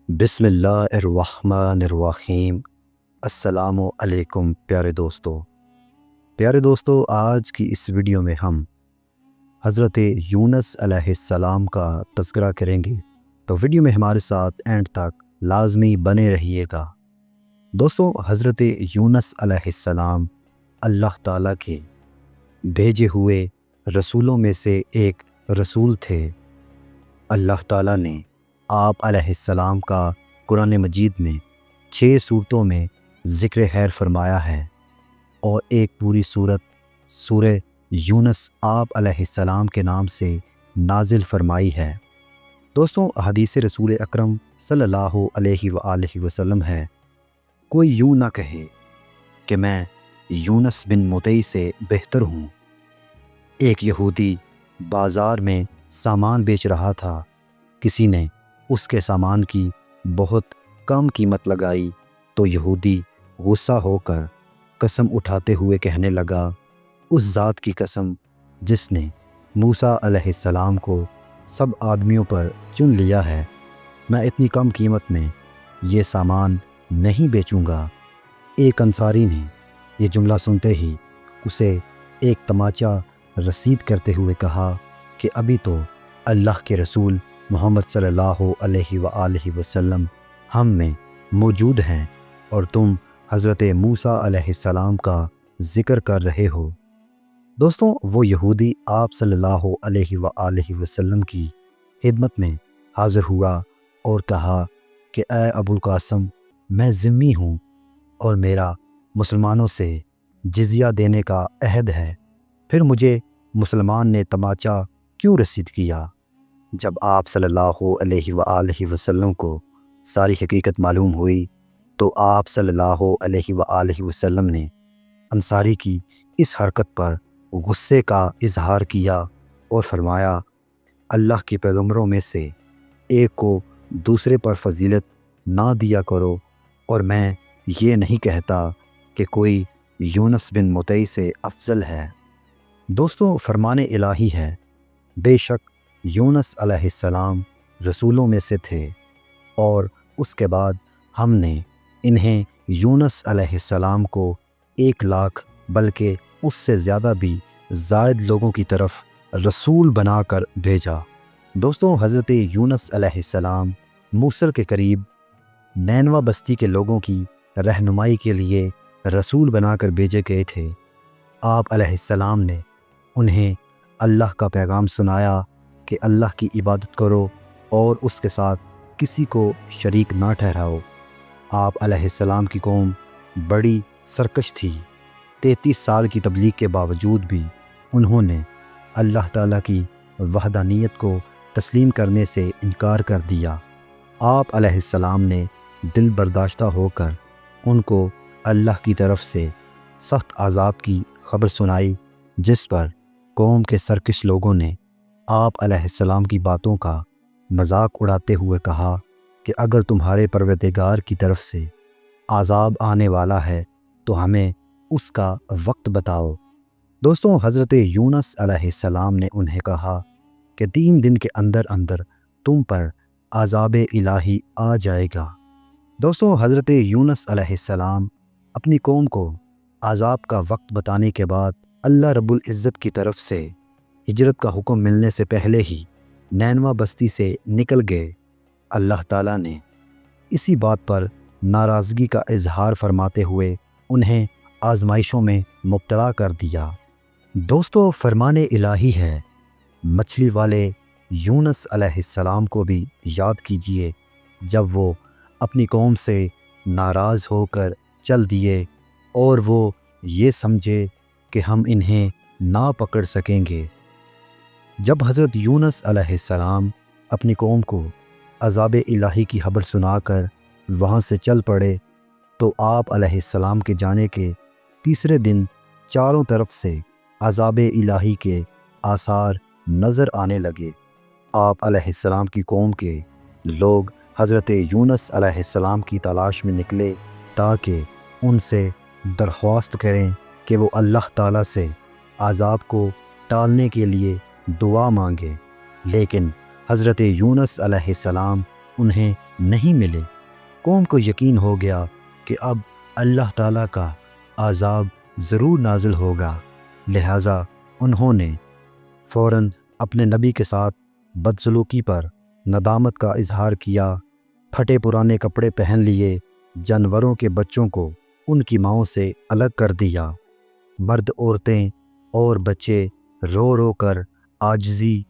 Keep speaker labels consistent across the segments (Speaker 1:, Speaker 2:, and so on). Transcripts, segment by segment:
Speaker 1: بسم اللہ الرحمن الرحیم۔ السلام علیکم پیارے دوستو، آج کی اس ویڈیو میں ہم حضرت یونس علیہ السلام کا تذکرہ کریں گے، تو ویڈیو میں ہمارے ساتھ اینڈ تک لازمی بنے رہیے گا۔ دوستو، حضرت یونس علیہ السلام اللہ تعالیٰ کے بھیجے ہوئے رسولوں میں سے ایک رسول تھے۔ اللہ تعالیٰ نے آپ علیہ السلام کا قرآن مجید میں 6 صورتوں میں ذکر خیر فرمایا ہے، اور ایک پوری سورہ یونس آپ علیہ السلام کے نام سے نازل فرمائی ہے۔ دوستوں، حدیث رسول اکرم صلی اللہ علیہ وآلہ وسلم ہے، کوئی یوں نہ کہے کہ میں یونس بن متی سے بہتر ہوں۔ ایک یہودی بازار میں سامان بیچ رہا تھا، کسی نے اس کے سامان کی بہت کم قیمت لگائی تو یہودی غصہ ہو کر قسم اٹھاتے ہوئے کہنے لگا، اس ذات کی قسم جس نے موسیٰ علیہ السلام کو سب آدمیوں پر چن لیا ہے، میں اتنی کم قیمت میں یہ سامان نہیں بیچوں گا۔ ایک انصاری نے یہ جملہ سنتے ہی اسے ایک تماچا رسید کرتے ہوئے کہا کہ ابھی تو اللہ کے رسول محمد صلی اللہ علیہ وآلہ وسلم ہم میں موجود ہیں اور تم حضرت موسیٰ علیہ السلام کا ذکر کر رہے ہو۔ دوستوں، وہ یہودی آپ صلی اللہ علیہ وآلہ وسلم کی خدمت میں حاضر ہوا اور کہا کہ اے ابو القاسم، میں ذمہ ہوں اور میرا مسلمانوں سے جزیہ دینے کا عہد ہے، پھر مجھے مسلمان نے تماچا کیوں رسید کیا؟ جب آپ صلی اللہ علیہ وآلہ وسلم کو ساری حقیقت معلوم ہوئی تو آپ صلی اللہ علیہ وآلہ وسلم نے انصاری کی اس حرکت پر غصے کا اظہار کیا اور فرمایا، اللہ کے پیغمبروں میں سے ایک کو دوسرے پر فضیلت نہ دیا کرو، اور میں یہ نہیں کہتا کہ کوئی یونس بن متی سے افضل ہے۔ دوستوں، فرمان الہی ہے، بے شک یونس علیہ السلام رسولوں میں سے تھے، اور اس کے بعد ہم نے انہیں یونس علیہ السلام کو 1 لاکھ بلکہ اس سے زیادہ بھی زائد لوگوں کی طرف رسول بنا کر بھیجا۔ دوستوں، حضرت یونس علیہ السلام موصل کے قریب نینوا بستی کے لوگوں کی رہنمائی کے لیے رسول بنا کر بھیجے گئے تھے۔ آپ علیہ السلام نے انہیں اللہ کا پیغام سنایا کہ اللہ کی عبادت کرو اور اس کے ساتھ کسی کو شریک نہ ٹھہراؤ۔ آپ علیہ السلام کی قوم بڑی سرکش تھی، 33 سال کی تبلیغ کے باوجود بھی انہوں نے اللہ تعالیٰ کی وحدانیت کو تسلیم کرنے سے انکار کر دیا۔ آپ علیہ السلام نے دل برداشتہ ہو کر ان کو اللہ کی طرف سے سخت عذاب کی خبر سنائی، جس پر قوم کے سرکش لوگوں نے آپ علیہ السلام کی باتوں کا مذاق اڑاتے ہوئے کہا کہ اگر تمہارے پروردگار کی طرف سے عذاب آنے والا ہے تو ہمیں اس کا وقت بتاؤ۔ دوستوں، حضرت یونس علیہ السلام نے انہیں کہا کہ 3 دن کے اندر اندر تم پر عذاب الہی آ جائے گا۔ دوستوں، حضرت یونس علیہ السلام اپنی قوم کو عذاب کا وقت بتانے کے بعد اللہ رب العزت کی طرف سے ہجرت کا حکم ملنے سے پہلے ہی نینوا بستی سے نکل گئے۔ اللہ تعالیٰ نے اسی بات پر ناراضگی کا اظہار فرماتے ہوئے انہیں آزمائشوں میں مبتلا کر دیا۔ دوستو، فرمان الہی ہے، مچھلی والے یونس علیہ السلام کو بھی یاد کیجئے جب وہ اپنی قوم سے ناراض ہو کر چل دیے اور وہ یہ سمجھے کہ ہم انہیں نہ پکڑ سکیں گے۔ جب حضرت یونس علیہ السلام اپنی قوم کو عذاب الہی کی خبر سنا کر وہاں سے چل پڑے تو آپ علیہ السلام کے جانے کے تیسرے دن چاروں طرف سے عذاب الہی کے آثار نظر آنے لگے۔ آپ علیہ السلام کی قوم کے لوگ حضرت یونس علیہ السلام کی تلاش میں نکلے تاکہ ان سے درخواست کریں کہ وہ اللہ تعالیٰ سے عذاب کو ٹالنے کے لیے دعا مانگے، لیکن حضرت یونس علیہ السلام انہیں نہیں ملے۔ قوم کو یقین ہو گیا کہ اب اللہ تعالیٰ کا عذاب ضرور نازل ہوگا، لہٰذا انہوں نے فوراً اپنے نبی کے ساتھ بدسلوکی پر ندامت کا اظہار کیا، پھٹے پرانے کپڑے پہن لیے، جانوروں کے بچوں کو ان کی ماؤں سے الگ کر دیا۔ مرد، عورتیں اور بچے رو رو کر عاجزی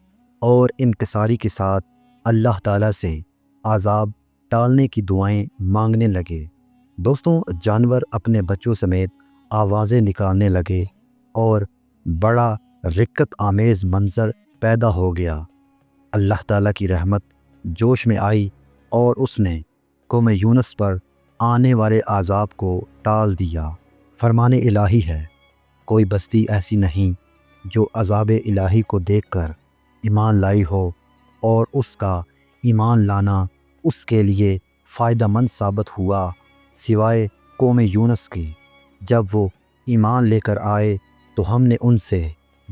Speaker 1: اور انکساری کے ساتھ اللہ تعالیٰ سے عذاب ٹالنے کی دعائیں مانگنے لگے۔ دوستوں، جانور اپنے بچوں سمیت آوازیں نکالنے لگے اور بڑا رقت آمیز منظر پیدا ہو گیا۔ اللہ تعالیٰ کی رحمت جوش میں آئی اور اس نے قوم یونس پر آنے والے عذاب کو ٹال دیا۔ فرمان الہی ہے، کوئی بستی ایسی نہیں جو عذاب الہی کو دیکھ کر ایمان لائی ہو اور اس کا ایمان لانا اس کے لیے فائدہ مند ثابت ہوا، سوائے قوم یونس کی۔ جب وہ ایمان لے کر آئے تو ہم نے ان سے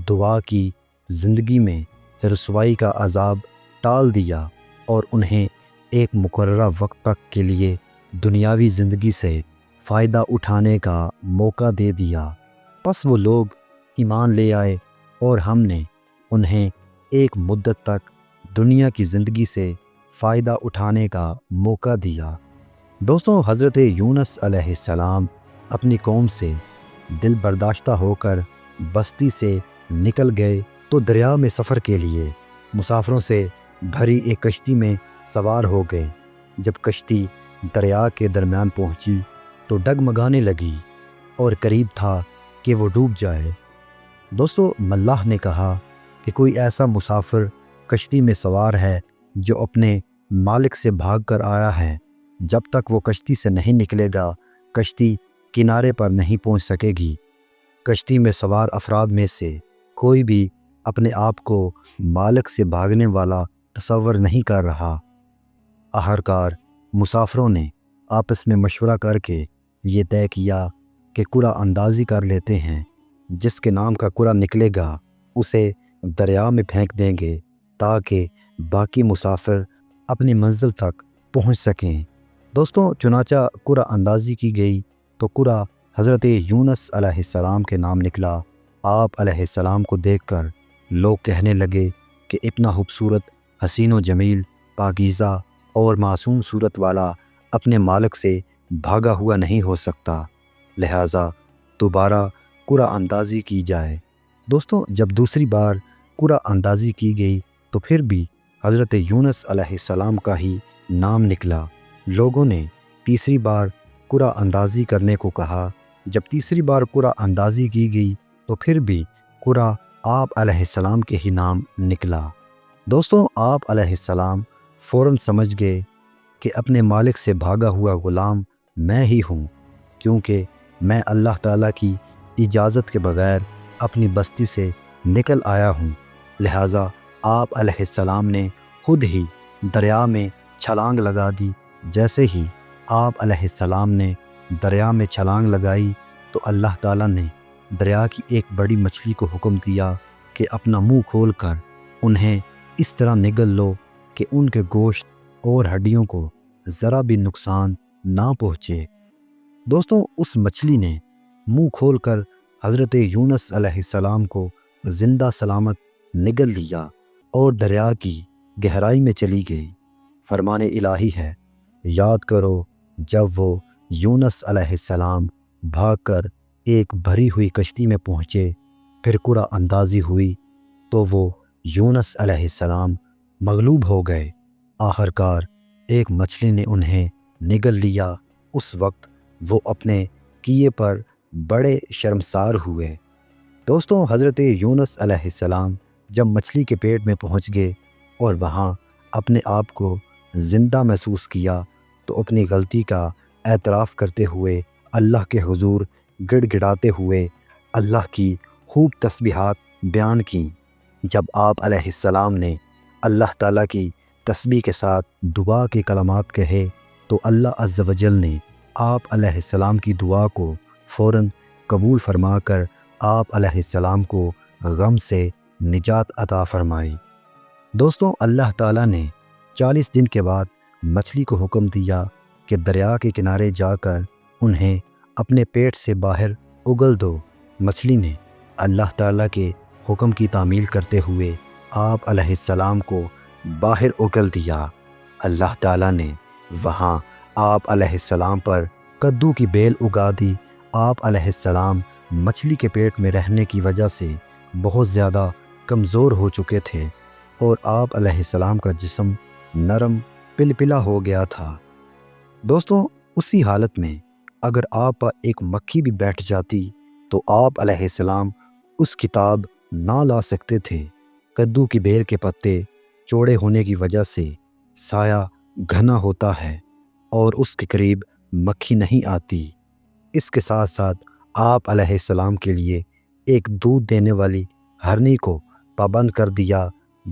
Speaker 1: دعا کی، زندگی میں رسوائی کا عذاب ٹال دیا اور انہیں ایک مقررہ وقت تک کے لیے دنیاوی زندگی سے فائدہ اٹھانے کا موقع دے دیا۔ پس وہ لوگ ایمان لے آئے اور ہم نے انہیں ایک مدت تک دنیا کی زندگی سے فائدہ اٹھانے کا موقع دیا۔ دوستوں، حضرت یونس علیہ السلام اپنی قوم سے دل برداشتہ ہو کر بستی سے نکل گئے تو دریا میں سفر کے لیے مسافروں سے بھری ایک کشتی میں سوار ہو گئے۔ جب کشتی دریا کے درمیان پہنچی تو ڈگمگانے لگی اور قریب تھا کہ وہ ڈوب جائے۔ دوستو، ملاح نے کہا کہ کوئی ایسا مسافر کشتی میں سوار ہے جو اپنے مالک سے بھاگ کر آیا ہے، جب تک وہ کشتی سے نہیں نکلے گا کشتی کنارے پر نہیں پہنچ سکے گی۔ کشتی میں سوار افراد میں سے کوئی بھی اپنے آپ کو مالک سے بھاگنے والا تصور نہیں کر رہا۔ آخرکار مسافروں نے آپس میں مشورہ کر کے یہ طے کیا کہ قرعہ اندازی کر لیتے ہیں، جس کے نام کا قرعہ نکلے گا اسے دریا میں پھینک دیں گے تاکہ باقی مسافر اپنی منزل تک پہنچ سکیں۔ دوستوں، چنانچہ قرعہ اندازی کی گئی تو قرعہ حضرت یونس علیہ السلام کے نام نکلا۔ آپ علیہ السلام کو دیکھ کر لوگ کہنے لگے کہ اتنا خوبصورت، حسین و جمیل، پاکیزہ اور معصوم صورت والا اپنے مالک سے بھاگا ہوا نہیں ہو سکتا، لہٰذا دوبارہ قرعہ اندازی کی جائے۔ دوستوں، جب دوسری بار قرعہ اندازی کی گئی تو پھر بھی حضرت یونس علیہ السلام کا ہی نام نکلا۔ لوگوں نے تیسری بار قرعہ اندازی کرنے کو کہا۔ جب تیسری بار قرعہ اندازی کی گئی تو پھر بھی قرعہ آپ علیہ السلام کے ہی نام نکلا۔ دوستوں، آپ علیہ السلام فوراً سمجھ گئے کہ اپنے مالک سے بھاگا ہوا غلام میں ہی ہوں، کیونکہ میں اللہ تعالیٰ کی اجازت کے بغیر اپنی بستی سے نکل آیا ہوں۔ لہٰذا آپ علیہ السلام نے خود ہی دریا میں چھلانگ لگا دی۔ جیسے ہی آپ علیہ السلام نے دریا میں چھلانگ لگائی تو اللہ تعالیٰ نے دریا کی ایک بڑی مچھلی کو حکم دیا کہ اپنا منہ کھول کر انہیں اس طرح نگل لو کہ ان کے گوشت اور ہڈیوں کو ذرا بھی نقصان نہ پہنچے۔ دوستوں، اس مچھلی نے منہ کھول کر حضرت یونس علیہ السلام کو زندہ سلامت نگل لیا اور دریا کی گہرائی میں چلی گئی۔ فرمان الہی ہے، یاد کرو جب وہ یونس علیہ السلام بھاگ کر ایک بھری ہوئی کشتی میں پہنچے، پھر قرعہ اندازی ہوئی تو وہ یونس علیہ السلام مغلوب ہو گئے۔ آخرکار ایک مچھلی نے انہیں نگل لیا۔ اس وقت وہ اپنے کیے پر بڑے شرمسار ہوئے۔ دوستوں، حضرت یونس علیہ السلام جب مچھلی کے پیٹ میں پہنچ گئے اور وہاں اپنے آپ کو زندہ محسوس کیا تو اپنی غلطی کا اعتراف کرتے ہوئے اللہ کے حضور گڑ گڑاتے ہوئے اللہ کی خوب تسبیحات بیان کیں۔ جب آپ علیہ السلام نے اللہ تعالیٰ کی تسبیح کے ساتھ دعا کے کلمات کہے تو اللہ عز و جل نے آپ علیہ السلام کی دعا کو فوراً قبول فرما کر آپ علیہ السلام کو غم سے نجات عطا فرمائی۔ دوستوں، اللہ تعالیٰ نے 40 دن کے بعد مچھلی کو حکم دیا کہ دریا کے کنارے جا کر انہیں اپنے پیٹ سے باہر اگل دو۔ مچھلی نے اللہ تعالیٰ کے حکم کی تعمیل کرتے ہوئے آپ علیہ السلام کو باہر اگل دیا۔ اللہ تعالیٰ نے وہاں آپ علیہ السلام پر کدو کی بیل اگا دی۔ آپ علیہ السلام مچھلی کے پیٹ میں رہنے کی وجہ سے بہت زیادہ کمزور ہو چکے تھے اور آپ علیہ السلام کا جسم نرم پلپلا ہو گیا تھا۔ دوستوں، اسی حالت میں اگر آپ پر ایک مکھی بھی بیٹھ جاتی تو آپ علیہ السلام اس کتاب نہ لا سکتے تھے۔ کدو کی بیل کے پتے چوڑے ہونے کی وجہ سے سایہ گھنا ہوتا ہے اور اس کے قریب مکھی نہیں آتی۔ اس کے ساتھ ساتھ آپ علیہ السلام کے لیے ایک دودھ دینے والی ہرنی کو پابند کر دیا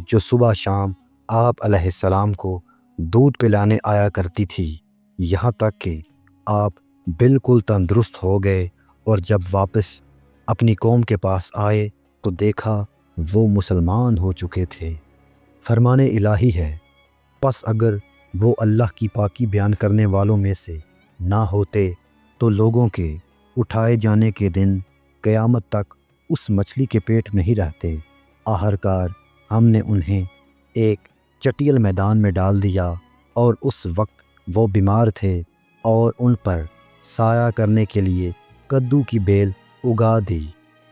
Speaker 1: جو صبح شام آپ علیہ السلام کو دودھ پلانے آیا کرتی تھی، یہاں تک کہ آپ بالکل تندرست ہو گئے اور جب واپس اپنی قوم کے پاس آئے تو دیکھا وہ مسلمان ہو چکے تھے۔ فرمان الہی ہے، پس اگر وہ اللہ کی پاکی بیان کرنے والوں میں سے نہ ہوتے تو لوگوں کے اٹھائے جانے کے دن قیامت تک اس مچھلی کے پیٹ میں ہی رہتے۔ آخرکار ہم نے انہیں ایک چٹیل میدان میں ڈال دیا اور اس وقت وہ بیمار تھے اور ان پر سایہ کرنے کے لیے کدو کی بیل اگا دی۔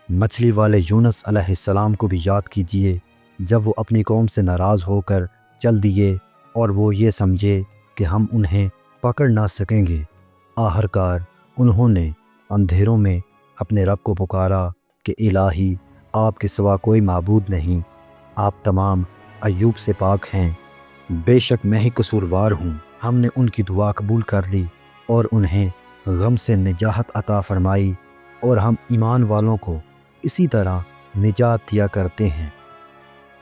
Speaker 1: مچھلی والے یونس علیہ السلام کو بھی یاد کیجیے جب وہ اپنی قوم سے ناراض ہو کر چل دیے اور وہ یہ سمجھے کہ ہم انہیں پکڑ نہ سکیں گے۔ آخرکار انہوں نے اندھیروں میں اپنے رب کو پکارا کہ الہی، آپ کے سوا کوئی معبود نہیں، آپ تمام عیوب سے پاک ہیں، بے شک میں ہی قصوروار ہوں۔ ہم نے ان کی دعا قبول کر لی اور انہیں غم سے نجات عطا فرمائی اور ہم ایمان والوں کو اسی طرح نجات دیا کرتے ہیں۔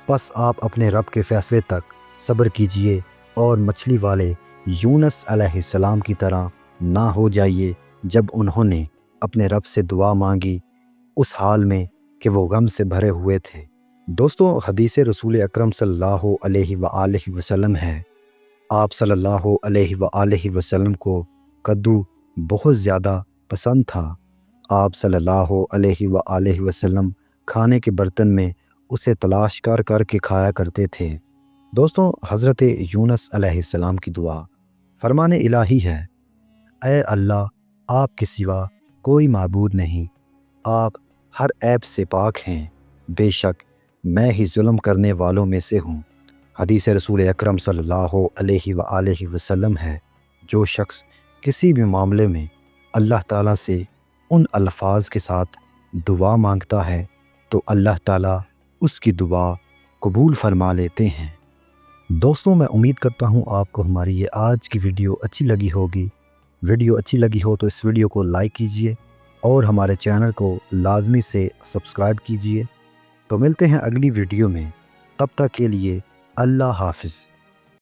Speaker 1: بس آپ اپنے رب کے فیصلے تک صبر کیجئے اور مچھلی والے یونس علیہ السلام کی طرح نہ ہو جائیے جب انہوں نے اپنے رب سے دعا مانگی اس حال میں کہ وہ غم سے بھرے ہوئے تھے۔ دوستوں، حدیث رسول اکرم صلی اللہ علیہ وآلہ وسلم ہے، آپ صلی اللہ علیہ وآلہ وسلم کو کدو بہت زیادہ پسند تھا۔ آپ صلی اللہ علیہ وآلہ وسلم کھانے کے برتن میں اسے تلاش کر کر کے کھایا کرتے تھے۔ دوستوں، حضرت یونس علیہ السلام کی دعا فرمان الہی ہے، اے اللہ، آپ کے سوا کوئی معبود نہیں، آپ ہر عیب سے پاک ہیں، بے شک میں ہی ظلم کرنے والوں میں سے ہوں۔ حدیث رسول اکرم صلی اللہ علیہ وآلہ وسلم ہے، جو شخص کسی بھی معاملے میں اللہ تعالیٰ سے ان الفاظ کے ساتھ دعا مانگتا ہے تو اللہ تعالیٰ اس کی دعا قبول فرما لیتے ہیں۔ دوستوں، میں امید کرتا ہوں آپ کو ہماری یہ آج کی ویڈیو اچھی لگی ہوگی۔ ویڈیو اچھی لگی ہو تو اس ویڈیو کو لائک کیجئے اور ہمارے چینل کو لازمی سے سبسکرائب کیجئے۔ تو ملتے ہیں اگلی ویڈیو میں، تب تک کے لیے اللہ حافظ۔